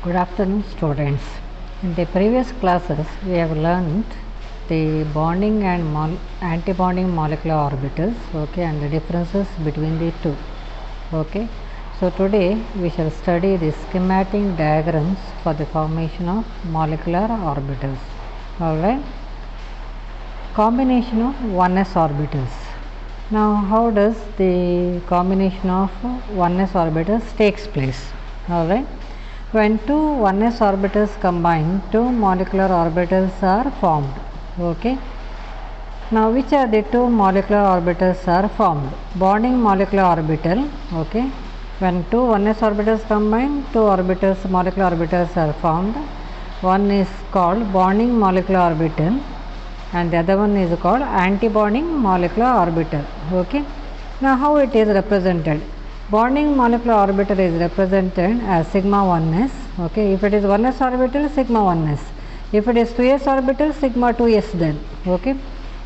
Good afternoon, students. In the previous classes, we have learned the bonding and anti-bonding molecular orbitals, okay, and the differences between the two. Okay. So today we shall study the schematic diagrams for the formation of molecular orbitals. All right. Combination of 1s orbitals. Now, how does the combination of 1s orbitals takes place? All right. When two 1s orbitals combine, two molecular orbitals are formed. Okay. Now, which are the two molecular orbitals are formed? Bonding molecular orbital. Okay. When two 1s orbitals combine, two molecular orbitals are formed. One is called bonding molecular orbital and the other one is called anti-bonding molecular orbital. Okay. Now, how it is represented? Bonding molecular orbital is represented as sigma 1s. Okay. If it is 1s orbital, sigma 1s. If it is 2s orbital, sigma 2s then. Okay.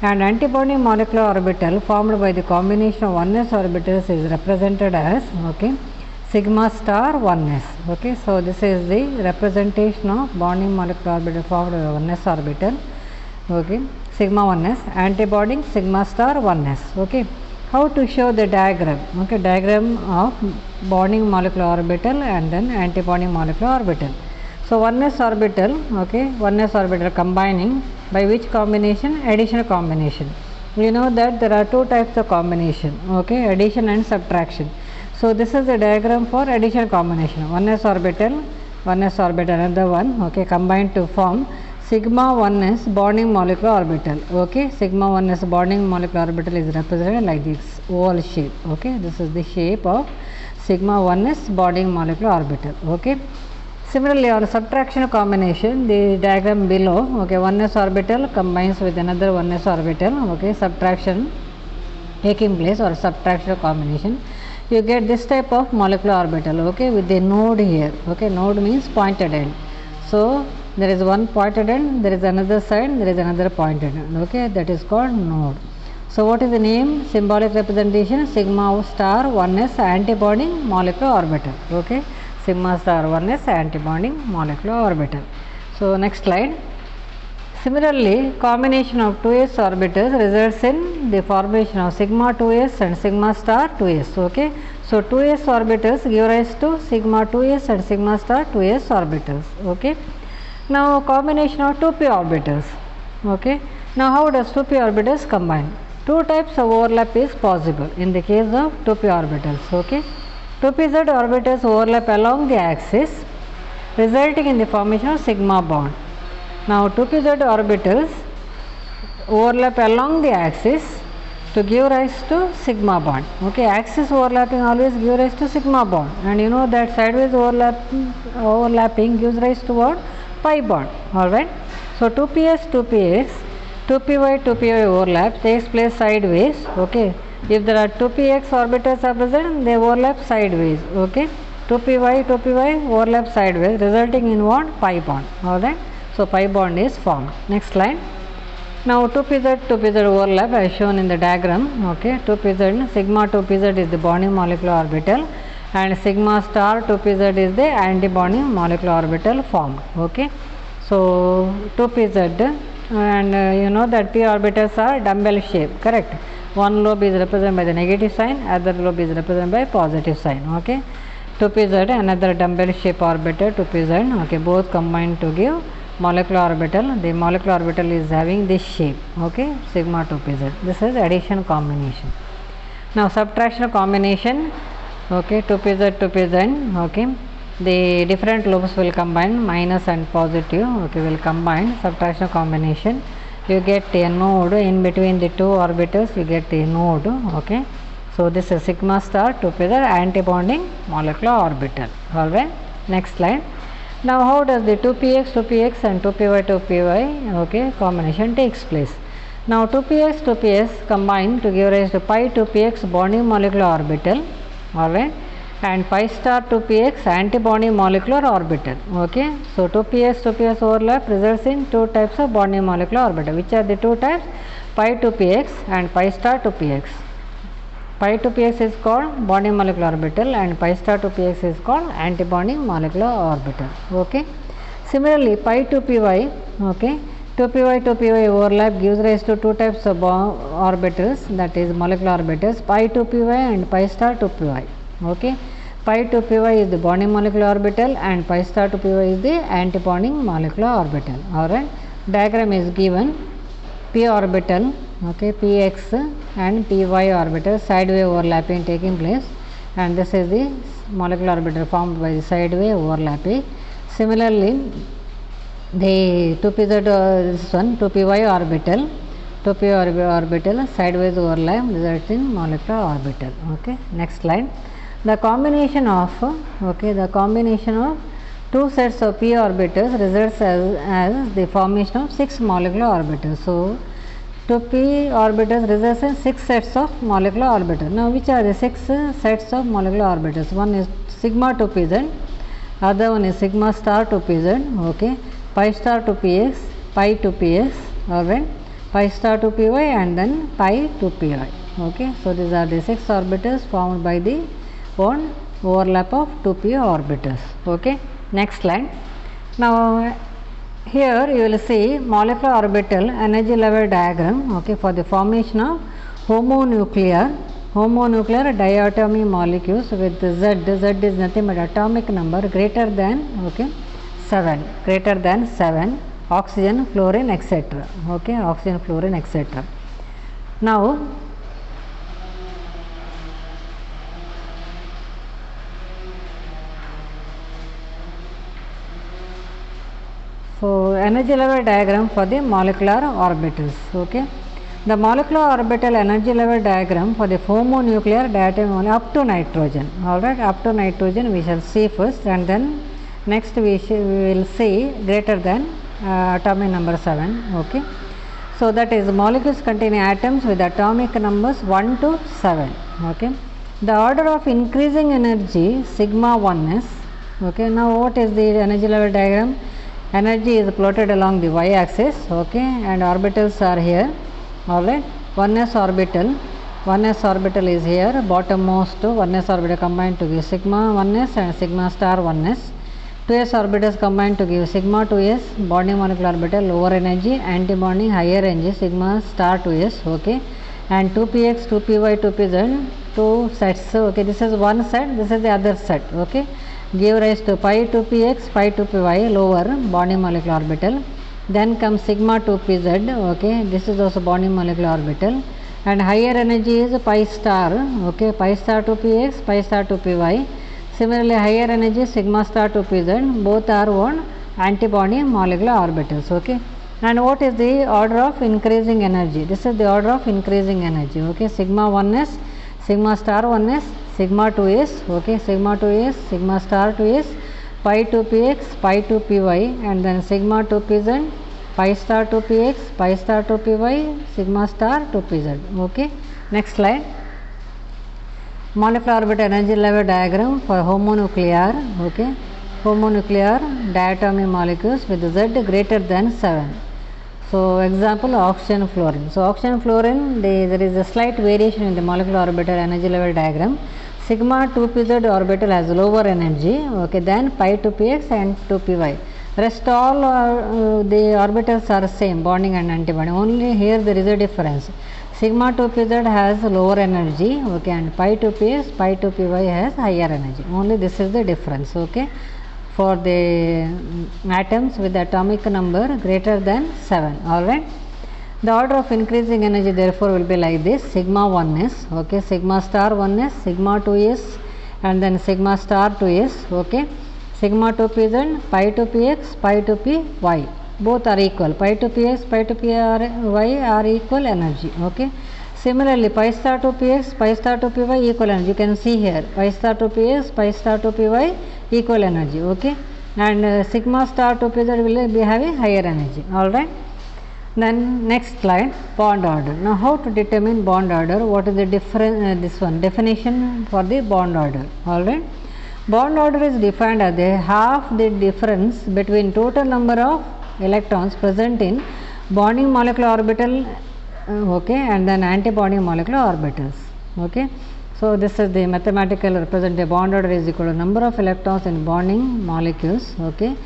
And anti-bonding molecular orbital formed by the combination of 1s orbitals is represented as sigma star 1s. Okay. So, this is the representation of bonding molecular orbital formed by 1s orbital. Okay. Sigma 1s, anti-bonding sigma star 1s. Okay. How to show the diagram? Okay, diagram of bonding molecular orbital and then anti-bonding molecular orbital. So 1s orbital, okay, 1s orbital combining by which combination? Addition combination. We know that there are two types of combination, okay, addition and subtraction. So this is the diagram for addition combination. 1s orbital, another one, okay, combined to form sigma 1s bonding molecular orbital. Okay, sigma 1s bonding molecular orbital is represented like this oval shape. Okay, this is the shape of sigma 1s bonding molecular orbital. Okay. Similarly, on subtraction combination, the diagram below, okay, 1s orbital combines with another 1s orbital, okay, subtraction taking place or subtraction combination, you get this type of molecular orbital, okay, with the node here. Okay, node means pointed end. So there is one pointed end, there is another side, there is another pointed end. Okay, that is called node. So what is the name? Symbolic representation sigma star 1s anti-bonding molecular orbital. Okay, sigma star 1s anti-bonding molecular orbital. So next slide. Similarly, combination of 2s orbitals results in the formation of sigma 2s and sigma star 2s. Okay, so 2s orbitals give rise to sigma 2s and sigma star 2s orbitals. Okay. Now combination of 2p orbitals. Okay. Now how does 2p orbitals combine? Two types of overlap is possible in the case of 2p orbitals. Okay. 2pz orbitals overlap along the axis resulting in the formation of sigma bond. Now 2pz orbitals overlap along the axis to give rise to sigma bond. Okay, axis overlapping always give rise to sigma bond, and you know that sideways overlapping gives rise to what? Pi bond. All right. So 2ps, 2px, 2py, 2py overlap takes place sideways. Okay. If there are 2px orbitals are present, they overlap sideways. Okay. 2py, 2py overlap sideways, resulting in what? Pi bond. All right. So pi bond is formed. Next slide. Now 2pz overlap as shown in the diagram. Okay, 2pz, sigma 2pz is the bonding molecular orbital and sigma star 2pz is the anti-bonding molecular orbital formed. Okay, so 2pz and you know that p orbitals are dumbbell shape, correct? One lobe is represented by the negative sign, other lobe is represented by positive sign. Okay, 2pz another dumbbell shape orbital 2pz. Okay, both combined to give molecular orbital. The molecular orbital is having this shape. Okay, sigma 2pz. This is addition combination. Now subtraction combination. Okay, 2pz. Okay, the different lobes will combine, minus and positive. Okay, will combine. Subtraction combination, you get a node in between the two orbitals, you get a node. Okay, so this is sigma star 2pz anti-bonding molecular orbital. Alright, next slide. Now how does the 2px and 2py okay combination takes place? Now 2px combine to give rise to pi 2px bonding molecular orbital. Alright, and pi star 2px anti-bonding molecular orbital. Okay, so 2px overlap results in two types of bonding molecular orbital. Which are the two types? Pi 2px and pi star 2px. Pi to px is called bonding molecular orbital and pi star to px is called antibonding molecular orbital. Okay. Similarly, pi to py, okay, 2py overlap gives rise to two types of orbitals, that is molecular orbitals, pi to py and pi star to py. Okay. Pi to py is the bonding molecular orbital and pi star to py is the antibonding molecular orbital. Alright. Diagram is given. P orbital, okay, px and py orbital sideway overlapping taking place, and this is the molecular orbital formed by the sideway overlapping. Similarly, the 2pz this one 2py orbital, 2py orbital sideways overlap results in molecular orbital. Okay. Next slide. The combination of two sets of p orbitals results as the formation of 6 molecular orbitals. So, 2p orbitals results in 6 sets of molecular orbitals. Now, which are the 6 sets of molecular orbitals? One is sigma to pz, other one is sigma star to pz, okay, pi star to px, pi to px, alright, pi star to py and then pi to py. Okay. So, these are the 6 orbitals formed by the one overlap of 2p orbitals. Okay. Next slide. Now, here you will see molecular orbital energy level diagram, okay, for the formation of homonuclear diatomic molecules with Z. Z is nothing but atomic number greater than 7, oxygen, fluorine, etc. Okay, oxygen, fluorine, etc. Now, so energy level diagram for the molecular orbitals. Okay. The molecular orbital energy level diagram for the homonuclear diatomic up to nitrogen. Alright, up to nitrogen we shall see first, and then next we will see greater than atomic number 7. Okay. So, that is molecules containing atoms with atomic numbers 1 to 7. Okay. The order of increasing energy sigma 1s. Okay. Now, what is the energy level diagram? Energy is plotted along the y axis, okay, and orbitals are here. Alright, 1s orbital is here, bottommost 1s orbital combined to give sigma 1s and sigma star 1s. 2s orbitals combined to give sigma 2s, bonding molecular orbital lower energy, antibonding higher energy sigma star 2s, okay, and 2px, 2py, 2pz, two sets. Okay, this is one set, this is the other set. Okay. Give rise to pi to px, pi to py lower bonding molecular orbital, then comes sigma to pz, okay, this is also bonding molecular orbital, and higher energy is pi star, okay, pi star to px, pi star to py. Similarly, higher energy sigma star to pz, both are one antibonding molecular orbitals. Okay. And what is the order of increasing energy? This is the order of increasing energy. Okay, sigma 1s, sigma star 1s, sigma 2s, okay, sigma 2s, sigma star 2s, pi to px, pi to py, and then sigma to pz, pi star to px, pi star to py, sigma star to pz. Okay. Next slide. Molecular orbital energy level diagram for homonuclear, okay, homonuclear diatomic molecules with Z greater than 7. So, example oxygen, fluorine. So, oxygen, fluorine, there is a slight variation in the molecular orbital energy level diagram. Sigma 2pz orbital has lower energy, okay, than pi to px and 2py. Rest all the orbitals are same, bonding and antibonding. Only here there is a difference. Sigma 2pz has lower energy, okay, and pi to px, pi to py has higher energy. Only this is the difference, okay, for the atoms with atomic number greater than 7. Alright. The order of increasing energy therefore will be like this: sigma 1s, okay, sigma star 1s, sigma 2s, and then sigma star 2s, okay, sigma 2pz, pi to px, pi to py, both are equal. Pi to px, pi to py are equal energy. Okay. Similarly, pi star to px, pi star to py equal energy. You can see here pi star to px, pi star to py equal energy. Okay, and sigma star to pz will be having higher energy. All right. Then next slide, bond order. Now, how to determine bond order? What is the difference? This one definition for the bond order. All right. Bond order is defined as the half the difference between total number of electrons present in bonding molecular orbital, okay, and then anti-bonding molecular orbitals. Okay, so this is the mathematical representative bond order is equal to number of electrons in bonding molecules, okay,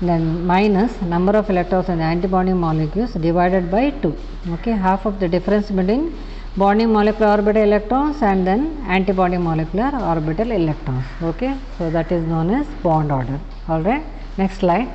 then minus number of electrons in the antibonding molecules divided by 2, okay, half of the difference between bonding molecular orbital electrons and then antibonding molecular orbital electrons, okay. So that is known as bond order. Alright, next slide.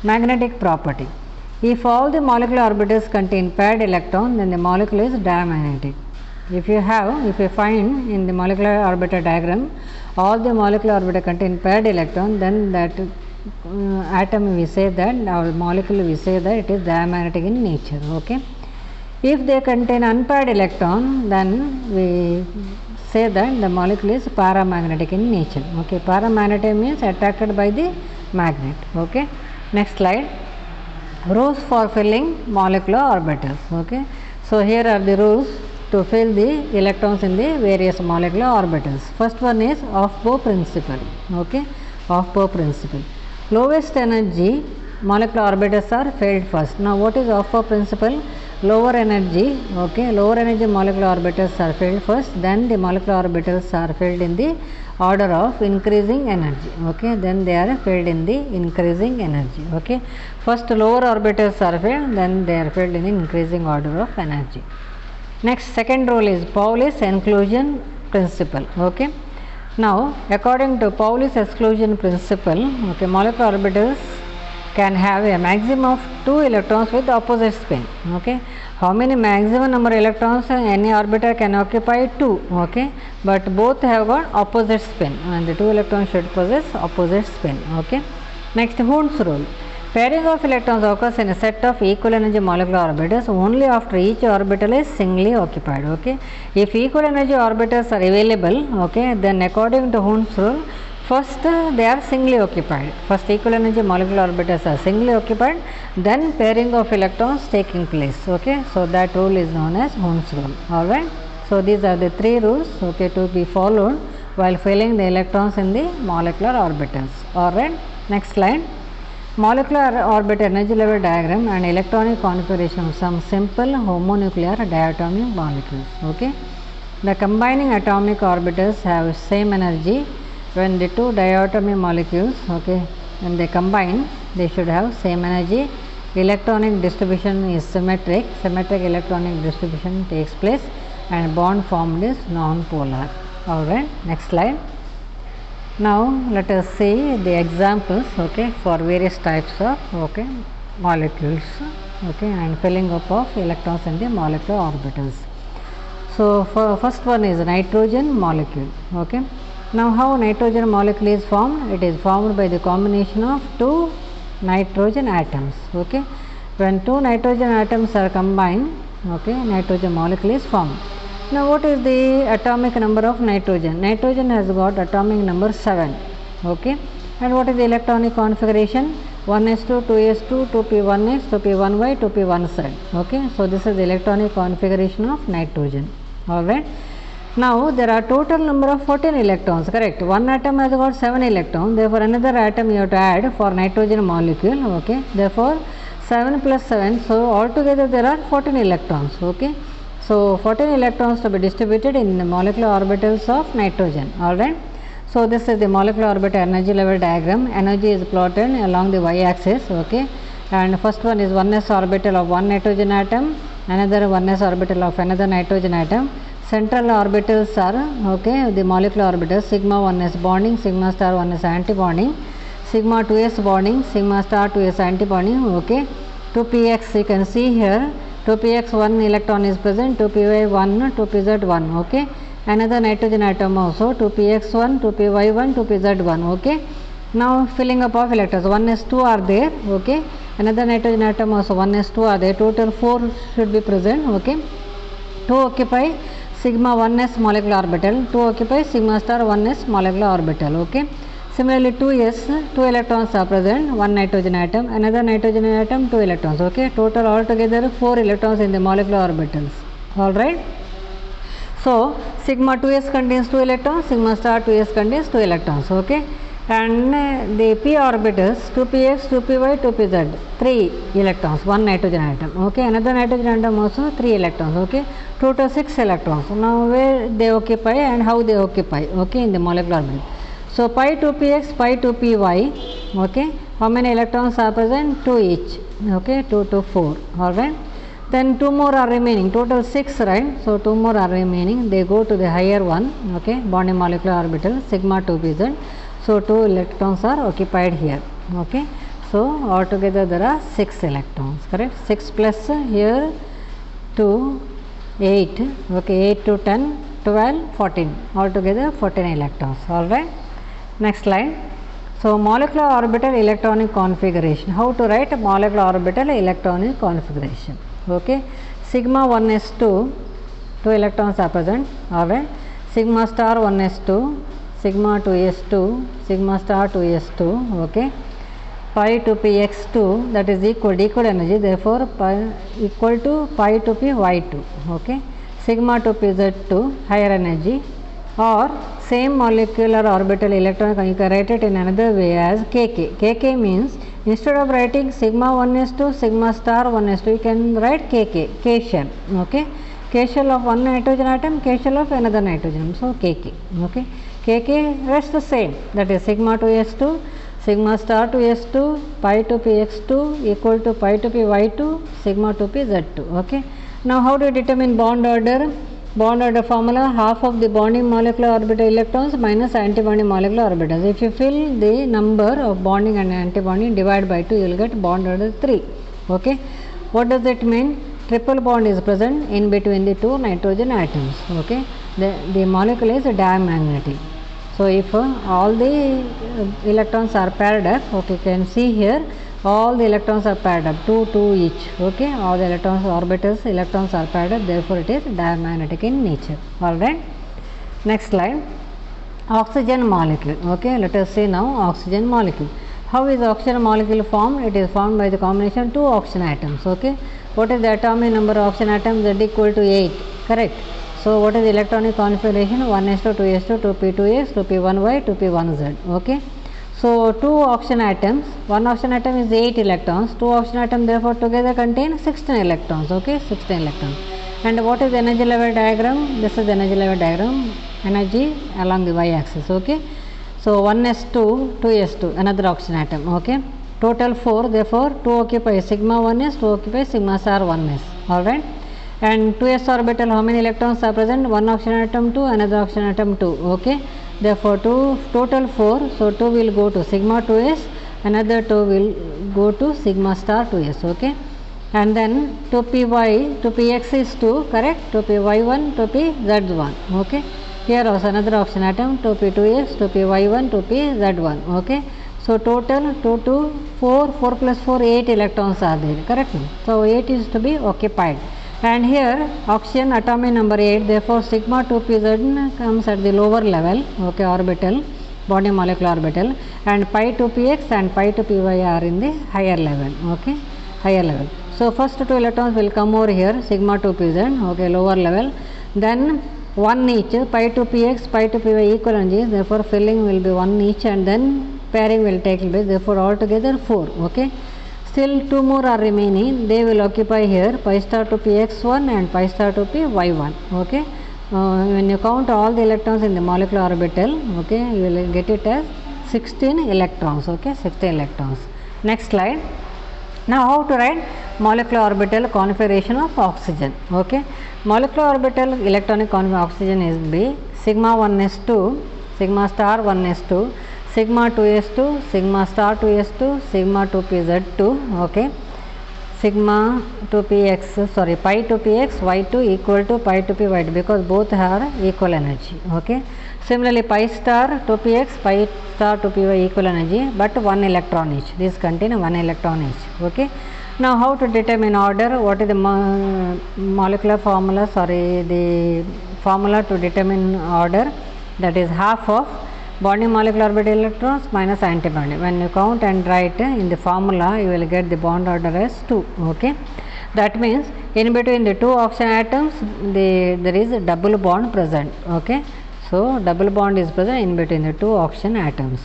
Magnetic property. If all the molecular orbitals contain paired electron, then the molecule is diamagnetic. If you find in the molecular orbital diagram all the molecular orbitals contain paired electron, then that atom we say that, our molecule we say that it is diamagnetic in nature, okay. If they contain unpaired electron, then we say that the molecule is paramagnetic in nature, okay. Paramagnetic means attracted by the magnet, okay. Next slide. Rules for filling molecular orbitals, okay. So here are the rules to fill the electrons in the various molecular orbitals. First one is Aufbau principle, okay. Aufbau principle. Lowest energy molecular orbitals are filled first. Now what is Aufbau principle? Lower energy, okay, lower energy molecular orbitals are filled first, then the molecular orbitals are filled in the order of increasing energy, okay, then they are filled in the increasing energy, okay. First lower orbitals are filled, then they are filled in the increasing order of energy. Next, second rule is Pauli's exclusion principle, okay. Now according to Pauli's exclusion principle, okay, molecular orbitals can have a maximum of 2 electrons with opposite spin, okay. How many maximum number of electrons any orbital can occupy? 2, okay, but both have got opposite spin and the 2 electrons should possess opposite spin, okay. Next, Hund's rule. Pairing of electrons occurs in a set of equal energy molecular orbitals only after each orbital is singly occupied, okay. If equal energy orbitals are available, okay, then according to Hund's rule, first they are singly occupied. First equal energy molecular orbitals are singly occupied, then pairing of electrons taking place, okay. So that rule is known as Hund's rule. Alright, so these are the 3 rules, okay, to be followed while filling the electrons in the molecular orbitals. Alright, next slide. Molecular orbital energy level diagram and electronic configuration of some simple homonuclear diatomic molecules, okay. The combining atomic orbitals have same energy. When the 2 diatomic molecules, okay, when they combine, they should have same energy. Electronic distribution is symmetric electronic distribution takes place and bond formed is non-polar. Alright, next slide. Now let us see the examples, okay, for various types of, okay, molecules, okay, and filling up of electrons in the molecular orbitals. So for first one is nitrogen molecule, okay. Now how nitrogen molecule is formed? It is formed by the combination of 2 nitrogen atoms, okay. When 2 nitrogen atoms are combined, okay, nitrogen molecule is formed. Now what is the atomic number of nitrogen? Nitrogen has got atomic number 7, okay. And what is the electronic configuration? 1s2, 2s2, 2p1s, 2p1y, 2p1z, okay. So this is the electronic configuration of nitrogen. Alright. Now there are total number of 14 electrons, correct. One atom has got 7 electrons, therefore another atom you have to add for nitrogen molecule, okay. Therefore 7 plus 7, so altogether there are 14 electrons, okay. So 14 electrons to be distributed in the molecular orbitals of nitrogen. Alright. So this is the molecular orbital energy level diagram. Energy is plotted along the y-axis, okay. And first one is 1s orbital of one nitrogen atom, another 1s orbital of another nitrogen atom. Central orbitals are, okay, the molecular orbitals, sigma 1s bonding, sigma star 1s antibonding, sigma 2s bonding, sigma star 2s antibonding, okay. 2px you can see here, 2px 1 electron is present, 2py 1, 2pz 1, okay. Another nitrogen atom also, 2px 1, 2py 1, 2pz 1, okay. Now filling up of electrons, 1s2 are there, okay. Another nitrogen atom also 1s2 are there, total 4 should be present, okay. 2 occupy sigma 1s molecular orbital, 2 occupy sigma star 1s molecular orbital, okay. Similarly 2s, 2 electrons are present, 1 nitrogen atom, another nitrogen atom 2 electrons, okay. Total altogether 4 electrons in the molecular orbitals. Alright. So sigma 2s contains 2 electrons, sigma star 2s contains 2 electrons, okay. and the p orbitals 2px, 2py, 2pz, 3 electrons, one nitrogen atom. Okay, another nitrogen atom also 3 electrons. Okay, total 6 electrons. Now where they occupy and how they occupy, okay, in the molecular orbital. So pi 2px, pi 2py, okay, how many electrons are present? 2 each. Okay, 2 to 4. All right. Then 2 more are remaining, total 6, right? So 2 more are remaining, they go to the higher one, okay, bonding molecular orbital sigma 2pz. So 2 electrons are occupied here, okay. So altogether there are 6 electrons, correct? 6 plus here 2, 8, okay, 8 to 10, 12, 14, altogether 14 electrons, alright. Next slide. So molecular orbital electronic configuration. How to write molecular orbital electronic configuration? Okay, sigma 1s2, 2 electrons are present, alright. Sigma star 1s2, sigma 2s2, sigma star 2s2, okay. Pi to px2, that is equal energy, therefore pi equal to pi to py2, okay. Sigma to pz2, higher energy, or same molecular orbital electron, you can write it in another way as kk. Kk means instead of writing sigma 1s2, sigma star 1s2, you can write kk, k shell, okay. K shell of one nitrogen atom, K shell of another nitrogen, so kk, okay. Kk rest the same, that is sigma to s2, sigma star to s2, pi to px2 equal to pi to py2, sigma to pz2, okay. Now how do you determine bond order? Bond order formula, half of the bonding molecular orbital electrons minus antibonding molecular orbitals. If you fill the number of bonding and antibonding, divide by 2, you will get bond order 3, okay. What does it mean? Triple bond is present in between the 2 nitrogen atoms, okay. The molecule is diamagnetic. So if all the electrons are paired up, okay, you can see here all the electrons are paired up, 2 each, okay, all the electrons orbitals electrons are paired up, therefore it is diamagnetic in nature, alright. Next slide. Oxygen molecule, okay, let us see now oxygen molecule. How is oxygen molecule formed? It is formed by the combination of 2 oxygen atoms, okay. What is the atomic number of oxygen atoms? Z equal to 8, correct. So what is the electronic configuration? 1s2, 2s2, 2p2s, 2p1y, 2p1z, okay. So 2 oxygen atoms, one oxygen atom is 8 electrons, 2 oxygen atoms therefore together contain 16 electrons, okay, 16 electrons. And what is the energy level diagram? This is the energy level diagram, energy along the y axis, okay. So 1s2, 2s2, another oxygen atom, okay. Total 4, therefore 2 occupy sigma 1s, 2 occupy sigma star 1s, alright. And 2s orbital, how many electrons are present? One oxygen atom 2, another oxygen atom 2, okay. Therefore total 4, so 2 will go to sigma 2s, another 2 will go to sigma star 2s, okay. And then 2py, 2px is 2, correct, 2py1, 2pz1, okay. Here also another oxygen atom, 2p2s, 2py1, 2pz1, okay. So total 2 to 4, 4 plus 4, 8 electrons are there, correct. So 8 is to be occupied. And here oxygen atomic number 8, therefore sigma 2pz comes at the lower level, okay, orbital, bonding molecular orbital, and pi 2px and pi 2py are in the higher level, okay, higher level. So first 2 electrons will come over here, sigma 2pz, okay, lower level, then 1 each, pi 2px, pi 2py equal energies, therefore filling will be 1 each, and then pairing will take place, therefore altogether 4, okay. Still 2 more are remaining, they will occupy here pi star to px1 and pi star to py1, okay. When you count all the electrons in the molecular orbital, okay, you will get it as 16 electrons, okay, 16 electrons. Next slide. Now how to write molecular orbital configuration of oxygen, okay. Molecular orbital electronic configuration of oxygen is B, sigma 1s2, sigma star 1s2, sigma 2s2, sigma star 2s2, sigma 2pz2, okay, sigma 2px, sorry, pi 2px, y2 equal to pi 2py2 because both are equal energy, okay. Similarly, pi star 2px, pi star 2py equal energy, but 1 electron each, these contain 1 electron each, okay. Now how to determine order? What is the molecular formula, sorry, the formula to determine order? That is half of bonding molecular orbital electrons minus antibonding. When you count and write in the formula, you will get the bond order as 2, okay. That means in between the 2 oxygen atoms there is a double bond present, okay. So double bond is present in between the 2 oxygen atoms.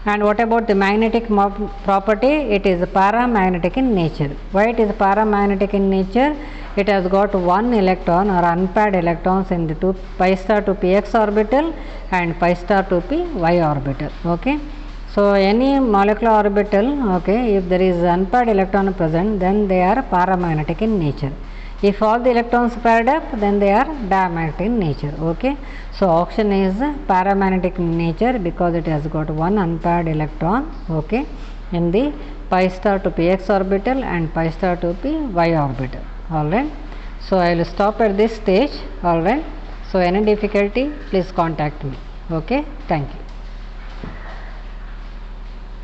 And what about the magnetic property? It is paramagnetic in nature. Why it is paramagnetic in nature? It has got one electron or unpaired electrons in the pi star 2px orbital and pi star 2py orbital. Okay. So any molecular orbital, okay, if there is unpaired electron present, then they are paramagnetic in nature. If all the electrons paired up, then they are diamagnetic in nature. Okay. So oxygen is paramagnetic in nature because it has got one unpaired electron, okay, in the pi star 2px orbital and pi star 2py orbital. Alright. So I will stop at this stage. Alright. So any difficulty, please contact me. Okay. Thank you.